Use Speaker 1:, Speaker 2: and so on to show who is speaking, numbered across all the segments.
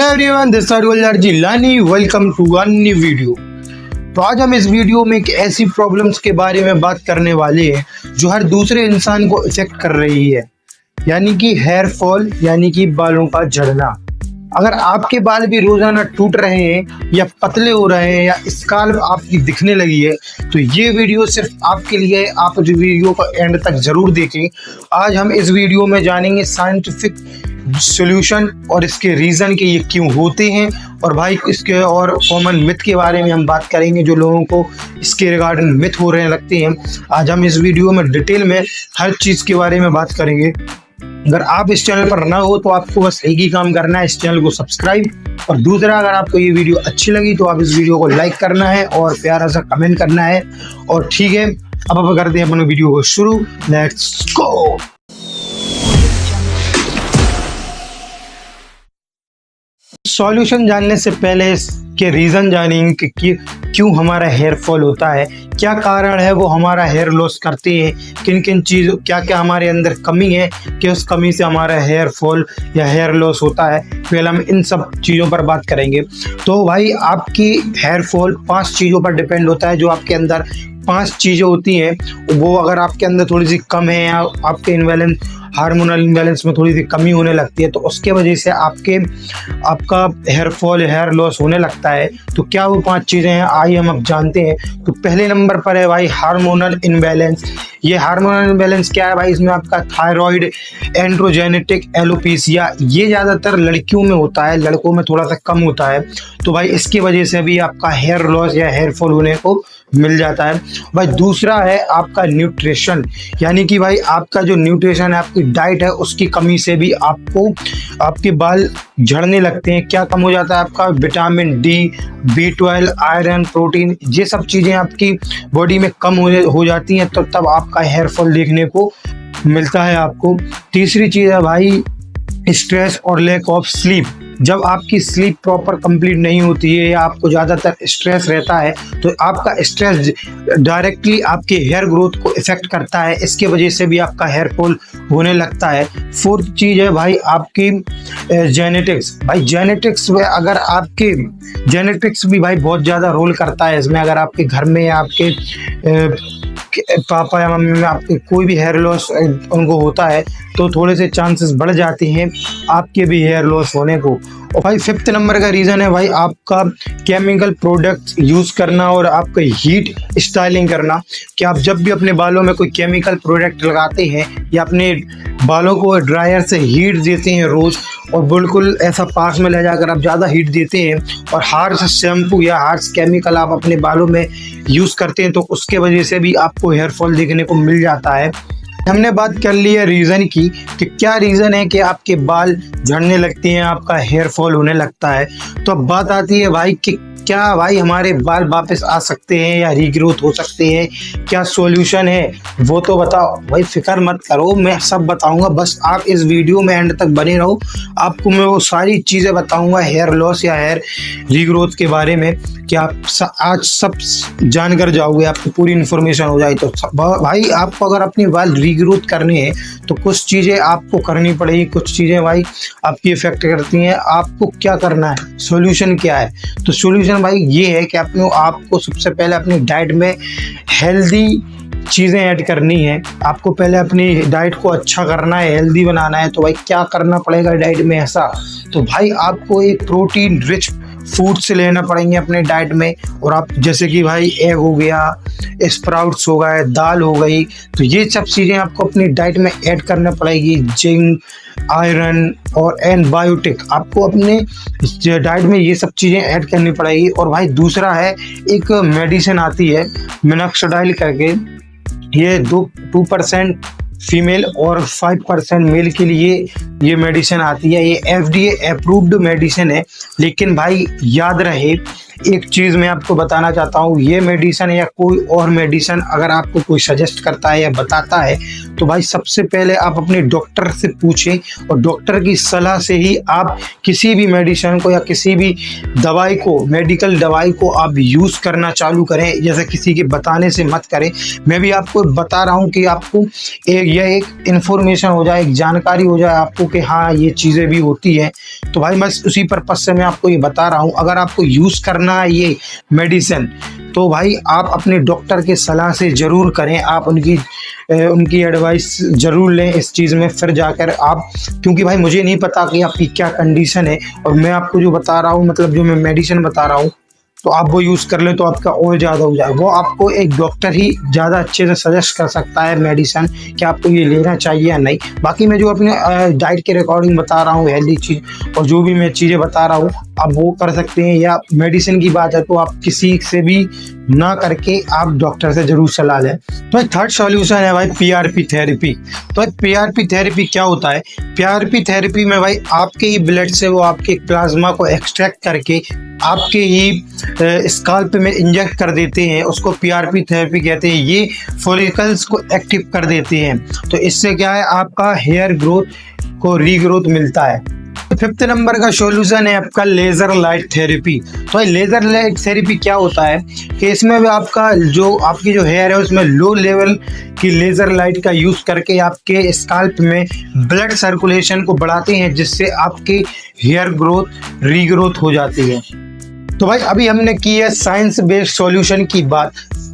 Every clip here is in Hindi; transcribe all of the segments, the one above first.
Speaker 1: Hello everyone, this is Gulzar Jilani. Welcome to one new video. तो आज हम इस वीडियो में एक ऐसी प्रॉब्लम्स के बारे में बात करने वाले हैं जो हर दूसरे इंसान को इफेक्ट कर रही है, यानी कि हेयर फॉल, यानी कि बालों का झड़ना। अगर आपके बाल भी रोजाना टूट रहे हैं या पतले हो रहे हैं या स्काल्प आपकी दिखने लगी है तो ये वीडियो सिर्फ आपके लिए है। आप इस वीडियो को एंड तक जरूर देखें। आज हम इस वीडियो में जानेंगे साइंटिफिक सॉल्यूशन और इसके रीज़न के ये क्यों होते हैं, और भाई इसके और कॉमन मिथ के बारे में हम बात करेंगे जो लोगों को इसके रिगार्डिंग मिथ हो रहे लगते हैं। आज हम इस वीडियो में डिटेल में हर चीज़ के बारे में बात करेंगे। अगर आप इस चैनल पर ना हो तो आपको बस एक ही काम करना है, इस चैनल को सब्सक्राइब, और दूसरा अगर आपको ये वीडियो अच्छी लगी तो आप इस वीडियो को लाइक करना है और प्यारा सा कमेंट करना है। और ठीक है, अब करते हैं अपने वीडियो को शुरू। Let's go. सॉल्यूशन जानने से पहले इसके रीज़न जानेंगे कि क्यों हमारा हेयर फॉल होता है, क्या कारण है वो हमारा हेयर लॉस करते हैं, किन किन चीज़ों क्या क्या हमारे अंदर कमी है कि उस कमी से हमारा हेयर फॉल या हेयर लॉस होता है। पहले हम इन सब चीज़ों पर बात करेंगे। तो भाई आपकी हेयर फॉल 5 चीज़ों पर डिपेंड होता है। जो आपके अंदर 5 चीज़ें होती हैं वो अगर आपके अंदर थोड़ी सी कम है या आपके इनबैलेंस हार्मोनल इम्बैलेंस में थोड़ी सी कमी होने लगती है तो उसके वजह से आपका हेयर फॉल, हेयर लॉस होने लगता है। तो क्या वो 5 चीज़ें हैं, आइए हम अब जानते हैं। तो पहले नंबर पर है भाई हार्मोनल इम्बैलेंस। ये हार्मोनल इम्बैलेंस क्या है भाई? इसमें आपका थायराइड, एंड्रोजेनेटिक एलोपेशिया, ये ज़्यादातर लड़कियों में होता है, लड़कों में थोड़ा सा कम होता है। तो भाई इसकी वजह से भी आपका हेयर लॉस या हेयर फॉल होने को मिल जाता है। भाई दूसरा है आपका न्यूट्रिशन, यानी कि भाई आपका जो न्यूट्रिशन है, आपकी डाइट है, उसकी कमी से भी आपके बाल झड़ने लगते हैं। क्या कम हो जाता है आपका? Vitamin D, B12, iron, protein, ये सब चीज़ें आपकी बॉडी में कम हो जाती हैं तो तब आपका हेयर फॉल देखने को मिलता है आपको। तीसरी चीज़ है भाई स्ट्रेस और लैक ऑफ स्लीप। जब आपकी स्लीप प्रॉपर कंप्लीट नहीं होती है या आपको ज़्यादातर स्ट्रेस रहता है तो आपका स्ट्रेस डायरेक्टली आपके हेयर ग्रोथ को इफेक्ट करता है। इसके वजह से भी आपका हेयर फॉल होने लगता है। फोर्थ चीज़ है भाई आपकी जेनेटिक्स। भाई जेनेटिक्स में अगर आपके जेनेटिक्स भी भाई बहुत ज़्यादा रोल करता है इसमें। अगर आपके घर में या आपके पापा या मम्मी में आपके कोई भी हेयर लॉस उनको होता है तो थोड़े से चांसेस बढ़ जाते हैं आपके भी हेयर लॉस होने को। और भाई 5th नंबर का रीज़न है भाई आपका केमिकल प्रोडक्ट्स यूज़ करना और आपका हीट स्टाइलिंग करना। कि आप जब भी अपने बालों में कोई केमिकल प्रोडक्ट लगाते हैं या अपने बालों को ड्रायर से हीट देते हैं रोज़, और बिल्कुल ऐसा पास में ले जाकर आप ज़्यादा हीट देते हैं और हार्श शैम्पू या हार्श केमिकल आप अपने बालों में यूज़ करते हैं तो उसके वजह से भी आपको हेयर फॉल देखने को मिल जाता है। हमने बात कर ली है रीज़न की कि क्या रीज़न है कि आपके बाल झड़ने लगते हैं, आपका हेयर फॉल होने लगता है। तो अब बात आती है भाई कि क्या भाई हमारे बाल वापस आ सकते हैं या रीग्रोथ हो सकते हैं, क्या सॉल्यूशन है वो तो बताओ। भाई फिक्र मत करो, मैं सब बताऊंगा, बस आप इस वीडियो में एंड तक बने रहो। आपको मैं वो सारी चीज़ें बताऊंगा हेयर लॉस या हेयर रीग्रोथ के बारे में कि आप आज सब जान कर जाओगे, आपको पूरी इन्फॉर्मेशन हो जाए। तो भाई आपको अगर अपनी बाल रीग्रोथ करने हैं तो कुछ चीज़ें आपको करनी पड़ेगी, कुछ चीज़ें भाई आपकी इफेक्ट करती हैं। आपको क्या करना है, सॉल्यूशन क्या है? तो सॉल्यूशन भाई ये है कि आपको सबसे पहले अपनी डाइट में हेल्दी चीज़ें ऐड करनी है। आपको पहले अपनी डाइट को अच्छा करना है, हेल्दी बनाना है। तो भाई क्या करना पड़ेगा डाइट में ऐसा? तो भाई आपको एक प्रोटीन रिच फूड से लेना पड़ेंगे अपने डाइट में। और आप जैसे कि भाई एग हो गया, स्प्राउट्स हो गए, दाल हो गई, तो ये सब चीज़ें आपको अपनी डाइट में ऐड करना पड़ेगी। जिंक, आयरन और एंटीबायोटिक आपको अपने डाइट में ये सब चीज़ें ऐड करनी पड़ेगी। और भाई दूसरा है एक मेडिसिन आती है मिनॉक्सिडिल करके, ये 2% फीमेल और 5% मेल के लिए ये मेडिसिन आती है। ये FDA अप्रूव्ड मेडिसिन है। लेकिन भाई याद रहे एक चीज़ मैं आपको बताना चाहता हूँ, ये मेडिसिन या कोई और मेडिसिन अगर आपको कोई सजेस्ट करता है या बताता है तो भाई सबसे पहले आप अपने डॉक्टर से पूछें और डॉक्टर की सलाह से ही आप किसी भी मेडिसिन को या किसी भी दवाई को, मेडिकल दवाई को आप यूज़ करना चालू करें। जैसे किसी के बताने से मत करें। मैं भी आपको बता रहा हूँ कि आपको यह एक इन्फॉर्मेशन हो जाए, एक जानकारी हो जाए आपको कि हाँ ये चीज़ें भी होती हैं। तो भाई बस उसी पर्पज से मैं आपको ये बता रहा हूँ। अगर आपको यूज़ करना है ये मेडिसिन तो भाई आप अपने डॉक्टर के सलाह से ज़रूर करें, आप उनकी एडवाइस ज़रूर लें इस चीज़ में, फिर जाकर आप, क्योंकि भाई मुझे नहीं पता कि आपकी क्या कंडीशन है, और मैं आपको जो बता रहा हूँ, मतलब जो मैं मेडिसिन बता रहा हूँ, तो आप वो यूज़ कर लें तो आपका और ज़्यादा हो जाए। वो आपको एक डॉक्टर ही ज़्यादा अच्छे से सजेस्ट कर सकता है मेडिसिन कि आपको ये लेना चाहिए या नहीं। बाकी मैं जो अपने डाइट के रिकॉर्डिंग बता रहा हूँ, हेल्दी चीज़ और जो भी मैं चीज़ें बता रहा हूँ, आप वो कर सकते हैं। या मेडिसिन की बात है तो आप किसी से भी ना करके आप डॉक्टर से ज़रूर सलाह लें। तो एक थर्ड सॉल्यूशन है भाई पीआरपी थेरेपी। तो पीआरपी थेरेपी क्या होता है? पीआरपी थेरेपी में भाई आपके ही ब्लड से वो आपके प्लाज्मा को एक्सट्रैक्ट करके आपके ही स्काल्प में इंजेक्ट कर देते हैं, उसको पीआरपी थेरेपी कहते हैं। ये फॉलिकल्स को एक्टिव कर देते हैं, तो इससे क्या है, आपका हेयर ग्रोथ को रीग्रोथ मिलता है। फिफ्थ नंबर का सॉल्यूशन है आपका लेजर लाइट थेरेपी। तो लेजर लाइट थेरेपी क्या होता है कि इसमें भी आपकी जो हेयर है उसमें लो लेवल की लेजर लाइट का यूज करके आपके स्काल्प में ब्लड सर्कुलेशन को बढ़ाते हैं, जिससे आपकी हेयर ग्रोथ रीग्रोथ हो जाती है। तो भाई अभी हमने की है साइंस बेस्ड सॉल्यूशन की बात,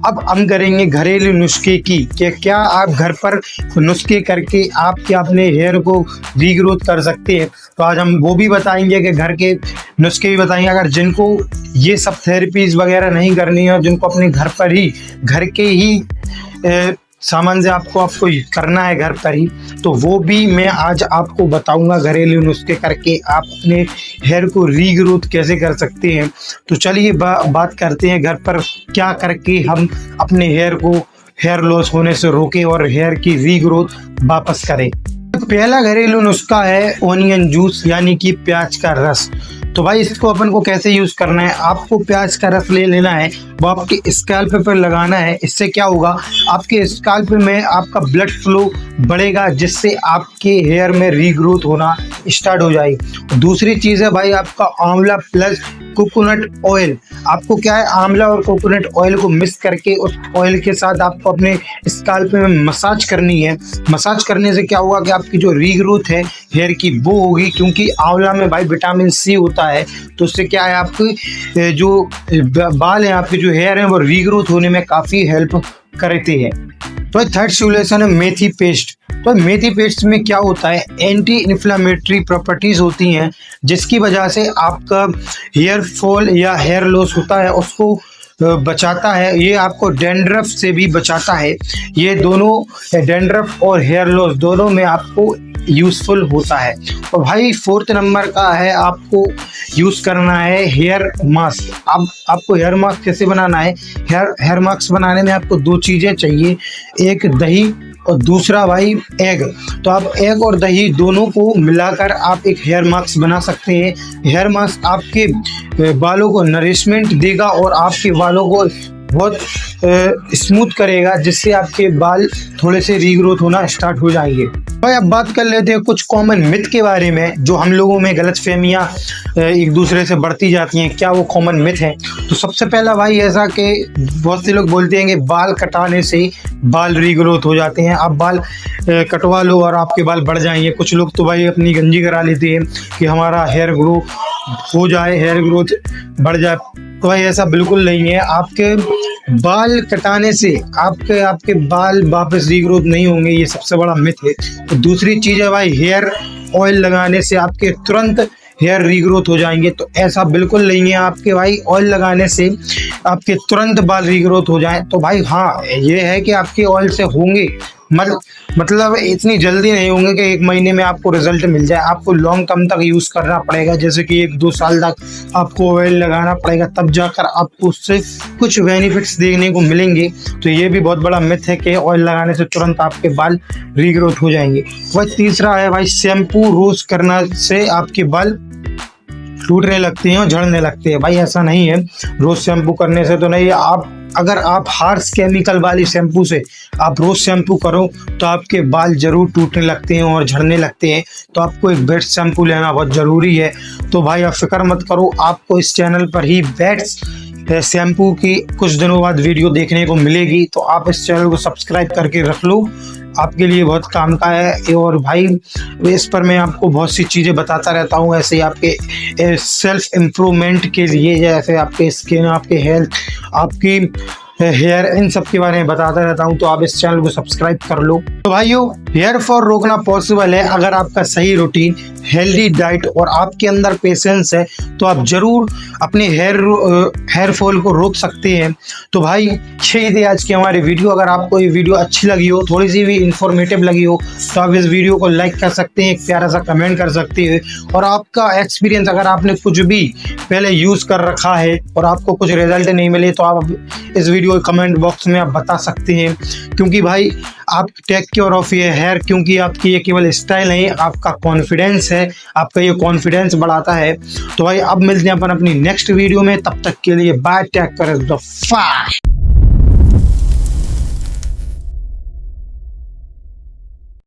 Speaker 1: अब हम करेंगे घरेलू नुस्खे की, कि क्या आप घर पर नुस्खे करके आप क्या अपने हेयर को रीग्रोथ कर सकते हैं। तो आज हम वो भी बताएंगे कि घर के नुस्खे भी बताएंगे। अगर जिनको ये सब थेरेपीज वगैरह नहीं करनी है और जिनको अपने घर पर ही घर के ही सामान से आपको करना है घर पर ही, तो वो भी मैं आज आपको बताऊंगा घरेलू नुस्खे करके आप अपने हेयर को रीग्रोथ कैसे कर सकते हैं। तो चलिए बात करते हैं घर पर क्या करके हम अपने हेयर को हेयर लॉस होने से रोकें और हेयर की रीग्रोथ वापस करें। पहला घरेलू नुस्खा है ओनियन जूस, यानी कि प्याज का रस। तो भाई इसको अपन को कैसे यूज करना है, आपको प्याज का रस ले लेना है, वो आपके स्कैल्प पर लगाना है। इससे क्या होगा, आपके स्कैल्प में आपका ब्लड फ्लो बढ़ेगा, जिससे आपके हेयर में रीग्रोथ होना स्टार्ट हो जाएगी। दूसरी चीज़ है भाई आपका आंवला प्लस कोकोनट ऑयल। आपको क्या है, आंवला और कोकोनट ऑयल को मिक्स करके उस ऑयल के साथ आपको अपने स्कैल्प में मसाज करनी है। मसाज करने से क्या होगा कि आपकी जो रीग्रोथ है हेयर की वो होगी, क्योंकि आंवला में भाई विटामिन सी होता है। तो उससे क्या है, आपकी जो बाल हैं, आपके जो हेयर हैं, वो रीग्रोथ होने में काफ़ी हेल्प करते हैं। तो थर्ड सॉल्यूशन है मेथी पेस्ट। तो मेथी पेस्ट में क्या होता है, एंटी इन्फ्लेमेटरी प्रॉपर्टीज होती हैं, जिसकी वजह से आपका हेयर फॉल या हेयर लॉस होता है उसको बचाता है। ये आपको डैंड्रफ से भी बचाता है। ये दोनों, डैंड्रफ और हेयर लॉस दोनों में आपको यूज़फुल होता है। और भाई फोर्थ नंबर का है, आपको यूज़ करना है हेयर मास्क। आपको हेयर मास्क कैसे बनाना है, हेयर मास्क बनाने में आपको दो चीज़ें चाहिए, एक दही और दूसरा भाई एग। तो आप एग और दही दोनों को मिलाकर आप एक हेयर मास्क बना सकते हैं। हेयर मास्क आपके बालों को नरिशमेंट देगा और आपके बालों को बहुत स्मूथ करेगा, जिससे आपके बाल थोड़े से रीग्रोथ होना स्टार्ट हो जाएंगे। भाई अब बात कर लेते हैं कुछ कॉमन मिथ के बारे में, जो हम लोगों में गलतफहमियां एक दूसरे से बढ़ती जाती हैं। क्या वो कॉमन मिथ है? तो सबसे पहला भाई ऐसा कि बहुत से लोग बोलते हैं कि बाल कटाने से बाल रीग्रोथ हो जाते हैं। आप बाल कटवा लो और आपके बाल बढ़ जाएंगे। कुछ लोग तो भाई अपनी गंजी करा लेते हैं कि हमारा हेयर ग्रो हो जाए, हेयर ग्रोथ बढ़ जाए। तो भाई ऐसा बिल्कुल नहीं है। आपके बाल कटाने से आपके बाल वापस रीग्रोथ नहीं होंगे, ये सबसे बड़ा मिथ है। तो दूसरी चीज़ है भाई, हेयर ऑयल लगाने से आपके तुरंत हेयर रीग्रोथ हो जाएंगे। तो ऐसा बिल्कुल नहीं है। आपके भाई ऑयल लगाने से आपके तुरंत बाल रीग्रोथ हो जाएं तो भाई हाँ, ये है कि आपके ऑयल से होंगे, मतलब इतनी जल्दी नहीं होंगे कि एक महीने में आपको रिजल्ट मिल जाए। आपको लॉन्ग टर्म तक यूज़ करना पड़ेगा, जैसे कि 1-2 साल तक आपको ऑयल लगाना पड़ेगा, तब जाकर आपको उससे कुछ बेनिफिट्स देखने को मिलेंगे। तो ये भी बहुत बड़ा मिथ है कि ऑयल लगाने से तुरंत आपके बाल रीग्रोथ हो जाएंगे। वह तीसरा है भाई, शैम्पू रोज करना से आपके बाल टूटने लगते हैं और झड़ने लगते हैं। भाई ऐसा नहीं है, रोज शैम्पू करने से तो नहीं। अगर आप हार्श केमिकल वाली शैम्पू से आप रोज शैम्पू करो तो आपके बाल जरूर टूटने लगते हैं और झड़ने लगते हैं। तो आपको एक बेस्ट शैम्पू लेना बहुत ज़रूरी है। तो भाई आप फिक्र मत करो, आपको इस चैनल पर ही बेस्ट शैम्पू की कुछ दिनों बाद वीडियो देखने को मिलेगी। तो आप इस चैनल को सब्सक्राइब करके रख लो। आपके लिए बहुत काम का है। और भाई इस पर मैं आपको बहुत सी चीज़ें बताता रहता हूँ, ऐसे ही आपके सेल्फ इम्प्रूवमेंट के लिए, जैसे आपके स्किन, आपके हेल्थ, आपकी हेयर, इन सब के बारे में बताता रहता हूँ। तो आप इस चैनल को सब्सक्राइड कर लो। तो भाइयों, हेयर फॉल रोकना पॉसिबल है अगर आपका सही रूटीन, हेल्दी डाइट और आपके अंदर पेशेंस है, तो आप जरूर अपने हेयर फॉल को रोक सकते हैं। तो भाई यही थी आज की हमारी वीडियो। अगर आपको ये वीडियो अच्छी लगी हो, थोड़ी सी भी इंफॉर्मेटिव लगी हो, तो आप इस वीडियो को लाइक कर सकते हैं, एक प्यारा सा कमेंट कर सकते हैं। और आपका एक्सपीरियंस, अगर आपने कुछ भी पहले यूज़ कर रखा है और आपको कुछ रिजल्ट नहीं मिले, तो आप इस वीडियो के कमेंट बॉक्स में आप बता सकते हैं। क्योंकि भाई आप टेक केयर ऑफ ये हेयर, क्योंकि आपकी ये केवल स्टाइल नहीं, आपका कॉन्फिडेंस है, आपका ये कॉन्फिडेंस बढ़ाता है। तो भाई अब मिलते हैं अपन अपनी नेक्स्ट वीडियो में, तब तक के लिए bye, take care, the fire.